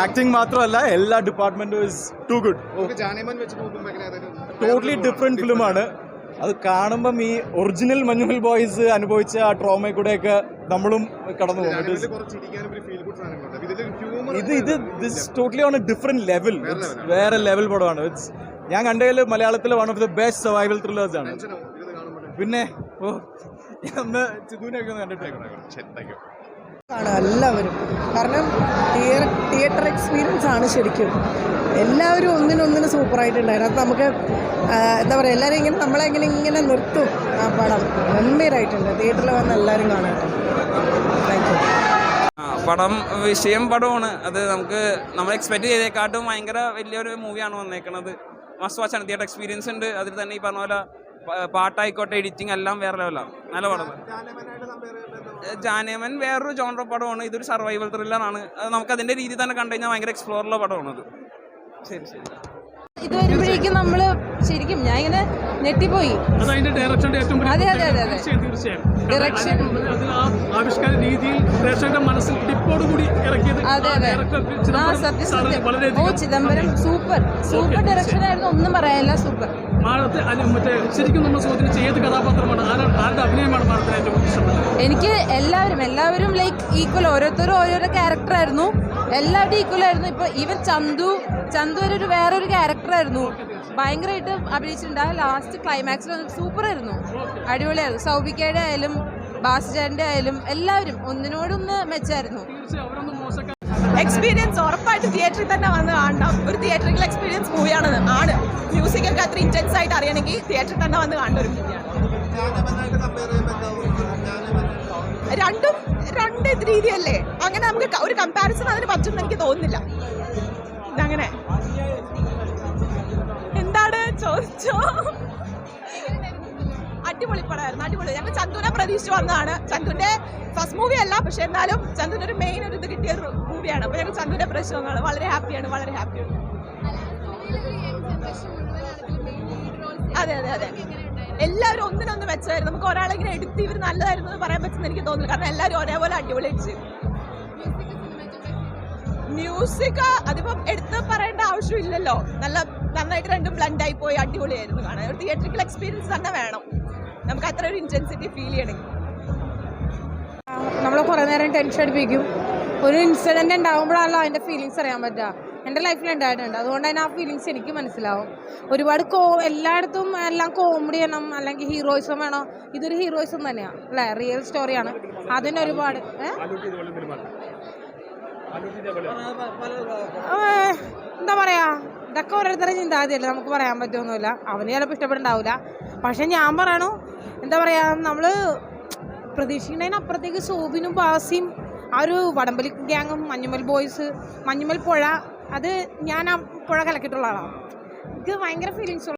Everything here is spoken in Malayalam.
ആക്ടിങ് മാത്രമല്ല എല്ലാ ഡിപ്പാർട്ട്മെന്റും is too good. Totally different ഫിലിമാണ്. അത് കാണുമ്പം ഈ ഒറിജിനൽ മഞ്ഞുമൽ ബോയ്സ് അനുഭവിച്ച ആ ട്രോമയിൽ കൂടെയൊക്കെ നമ്മളും കടന്നു പോകും. ഇത് this totally on A different level. വേറെ ലെവൽ പടമാണ്. ഞാൻ കണ്ടതിൽ മലയാളത്തിലെ one of the best survival thrillers ആണ്. പിന്നെ ചിതുവിനെയൊക്കെ കണ്ടിട്ടേക്കണം. എല്ലാവരും കാരണം തിയേറ്റർ എക്സ്പീരിയൻസ് ആണ് ശരിക്കും. എല്ലാവരും ഒന്നിനൊന്നിന് സൂപ്പറായിട്ടുണ്ടായിരുന്നു. അത് നമുക്ക് എന്താ പറയുക, എല്ലാവരും ഇങ്ങനെ നമ്മളെ ഇങ്ങനെ നിർത്തും. ആ പടം ഗംഭീരമായിട്ടുണ്ട്. തിയേറ്ററിൽ വന്ന് എല്ലാവരും കാണാറുണ്ട്. Thank you. പടം വിഷയം പടമാണ്. അത് നമ്മൾ എക്സ്പെക്ട് ചെയ്തേക്കാട്ടും ഭയങ്കര വലിയൊരു മൂവിയാണ് വന്നേക്കുന്നത്. മസ്റ്റ് വാച്ചാണ്. തിയേറ്റർ എക്സ്പീരിയൻസ് ഉണ്ട്. അതിൽ തന്നെ ഈ പറഞ്ഞ പോലെ പാട്ടായിക്കോട്ടെ, എഡിറ്റിംഗ് എല്ലാം വേറെ ലെവലാണ്. നല്ല പടം. ജാനേമൻ വേറൊരു ജോണർ പടമാണ്. ഇതൊരു സർവൈവൽ ത്രില്ലറാണ്. നമുക്ക് അതിന്റെ രീതി തന്നെ കണ്ടു കഴിഞ്ഞാൽ ഭയങ്കര എക്സ്പ്ലോറുള്ള പടമാണത്. ശരി. ഇത് വരുമ്പോഴേക്കും നമ്മള് ശരിക്കും ഞാൻ ഇങ്ങനെ ഞെട്ടിപ്പോയി. അതെ ഡയറക്ഷൻ സത്യം. ഓ ചിദംബരം സൂപ്പർ ഡയറക്ഷൻ ആയിരുന്നു. ഒന്നും പറയാനില്ല. സൂപ്പർ. ശരിക്കും നമ്മൾ ചോദിച്ച ഏത് കഥാപാത്രമാണ്, ആരുടെ അഭിനയമാണ് മാഡത്തിന് ഏറ്റവും ഇഷ്ടപ്പെട്ടത്? എനിക്ക് എല്ലാവരും ലൈക്ക് ഈക്വൽ. ഓരോരുത്തരും ഓരോരോ ക്യാരക്ടറായിരുന്നു. എല്ലാവരും ഈക്വൽ ആയിരുന്നു. ഇപ്പൊ ഈവൻ ചന്തു ഒരു വേറൊരു ക്യാരക്ടറായിരുന്നു. ഭയങ്കരമായിട്ട് അഭിനയിച്ചിട്ടുണ്ട്. ലാസ്റ്റ് ക്ലൈമാക്സിൽ സൂപ്പറായിരുന്നു. അടിപൊളിയായിരുന്നു. സൗബിക്കയുടെ ആയാലും ബാസിജാന്റെ ആയാലും എല്ലാവരും ഒന്നിനോടൊന്ന് മെച്ചായിരുന്നു. എക്സ്പീരിയൻസ് ഉറപ്പായിട്ട് തിയേറ്ററിൽ തന്നെ വന്ന് കാണണം. ഒരു തിയേറ്ററിൽ എക്സ്പീരിയൻസ് മൂവിയാണ്. മ്യൂസിക് ഒക്കെ അത്ര ഇന്റൻസ് ആയിട്ട് അറിയണമെങ്കിൽ തിയേറ്ററിൽ തന്നെ വന്ന് കാണേണ്ട ഒരു മൂവിയാണ്. രണ്ടും രണ്ട് രീതിയല്ലേ. അങ്ങനെ നമുക്ക് ഒരു കമ്പാരിസൺ അതിന് പറ്റുമെന്ന് എനിക്ക് തോന്നുന്നില്ല. അങ്ങനെ എന്താണ് ചോദിച്ചോ? അടിപൊളി പടമായിരുന്നു. അടിപൊളി. ഞങ്ങൾ ചന്തുവിനെ പ്രതീക്ഷിച്ച് വന്നതാണ്. ചന്തുവിന്റെ ഫസ്റ്റ് മൂവി അല്ല, പക്ഷെ എന്നാലും ചന്തുവിന് ഒരു മെയിൻ ഒരു ഇത് കിട്ടിയ ഒരു മൂവിയാണ്. അപ്പോൾ ഞങ്ങൾ ചന്തുവിനെ പ്രതീക്ഷിച്ച് വന്നതാണ്. വളരെ ഹാപ്പിയാണ്. അതെ എല്ലാവരും ഒന്നിനൊന്ന് മെച്ചമായിരുന്നു. നമുക്ക് ഒരാളെ ഇങ്ങനെ എടുത്ത് ഇവർ നല്ലതായിരുന്നു എന്ന് പറയാൻ പറ്റുന്ന എനിക്ക് തോന്നുന്നു. കാരണം എല്ലാവരും ഒരേപോലെ അടിപൊളിയായിട്ട് ചെയ്തു. മ്യൂസിക് അതിപ്പം എടുത്ത് പറയേണ്ട ആവശ്യമില്ലല്ലോ. നന്നായിട്ട് രണ്ടും ബ്ലൻഡായി പോയി അടിപൊളിയായിരുന്നു കാണാൻ. ഒരു തിയേറ്ററിക്കൽ എക്സ്പീരിയൻസ് തന്നെ വേണം നമുക്ക് അത്ര ഒരു ഇന്റൻസിറ്റി ഫീൽ ചെയ്യണമെങ്കിൽ. നമ്മളെ കുറേ നേരം ടെൻഷൻ അടിപ്പിക്കും. ഒരു ഇൻസിഡൻറ്റ് ഉണ്ടാകുമ്പോഴാണല്ലോ അതിൻ്റെ ഫീലിങ്സ് അറിയാൻ പറ്റുക. എൻ്റെ ലൈഫിൽ ഉണ്ടായിട്ടുണ്ട്. അതുകൊണ്ട് തന്നെ ആ ഫീലിങ്സ് എനിക്ക് മനസ്സിലാവും. ഒരുപാട് എല്ലായിടത്തും എല്ലാം കോമഡി ചെയ്യണം അല്ലെങ്കിൽ ഹീറോയിസം വേണം. ഇതൊരു ഹീറോയിസം തന്നെയാണ് അല്ലേ. റിയൽ സ്റ്റോറിയാണ്. അതിന് ഒരുപാട് എന്താ പറയുക, ഇതൊക്കെ ഓരോരുത്തരുടെ ചിന്താഗതിയല്ലേ. നമുക്ക് പറയാൻ പറ്റുമൊന്നുമില്ല. അവന് ചിലപ്പോൾ ഇഷ്ടപ്പെടുന്നുണ്ടാവില്ല. പക്ഷെ ഞാൻ പറയണു എന്താ പറയുക, നമ്മൾ പ്രതീക്ഷിക്കുന്നതിനപ്പുറത്തേക്ക് ശോഭിനും ബാസിയും ആ ഒരു വടംവലി ഗ്യാങ്ങും മഞ്ഞുമൽ ബോയ്സ്, മഞ്ഞുമൽ പുഴ, അത് ഞാൻ ആ പുഴ കലക്കിയിട്ടുള്ള ആളാണ്. എനിക്ക് ഭയങ്കര ഫീലിങ്സ്